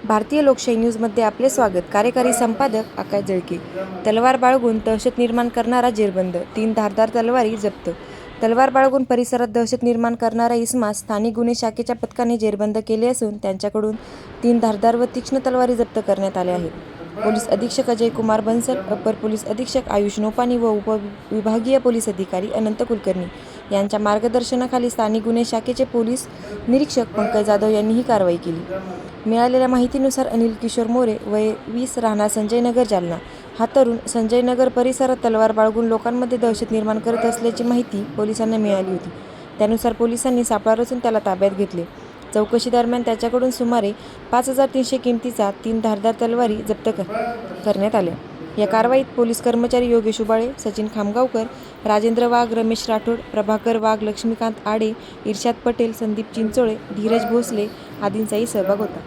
भारतीय लोकशाही न्यूजमध्ये आपले स्वागत. कार्यकारी संपादक आकाश जळके. तलवार बाळगून दहशत निर्माण करणारा जेरबंद, 3 धारदार तलवारी जप्त. तलवार बाळगून परिसरात दहशत निर्माण करणारा इसमास स्थानिक गुन्हे शाखेच्या पथकाने जेरबंद केले असून त्यांच्याकडून 3 धारदार व तीक्ष्ण तलवारी जप्त करण्यात आल्या आहेत. पोलीस अधीक्षक अजय कुमार बन्सल, अपर पोलीस अधीक्षक आयुष नोपानी व उपविभागीय पोलीस अधिकारी अनंत कुलकर्णी यांच्या मार्गदर्शनाखाली स्थानिक गुन्हे शाखेचे पोलीस निरीक्षक पंकज जाधव यांनी ही कारवाई केली. मिळालेल्या माहितीनुसार अनिल किशोर मोरे, वय 20, राहणार संजयनगर, जालना, हा तरुण संजयनगर परिसरात तलवार बाळगून लोकांमध्ये दहशत निर्माण करत असल्याची माहिती पोलिसांना मिळाली होती. त्यानुसार पोलिसांनी सापळा रचून त्याला ताब्यात घेतले. चौकशी दरम्यान त्याच्याकडून सुमारे 5,300 किमतीचा 3 धारदार तलवारी जप्त करण्यात आल्या. या कारवाईत पोलीस कर्मचारी योगेश उबाळे, सचिन खामगावकर, राजेंद्र वाघ, रमेश राठोड, प्रभाकर वाघ, लक्ष्मीकांत आडे, इर्शाद पटेल, संदीप चिंचोळे, धीरज भोसले आदींचाही सहभाग होता.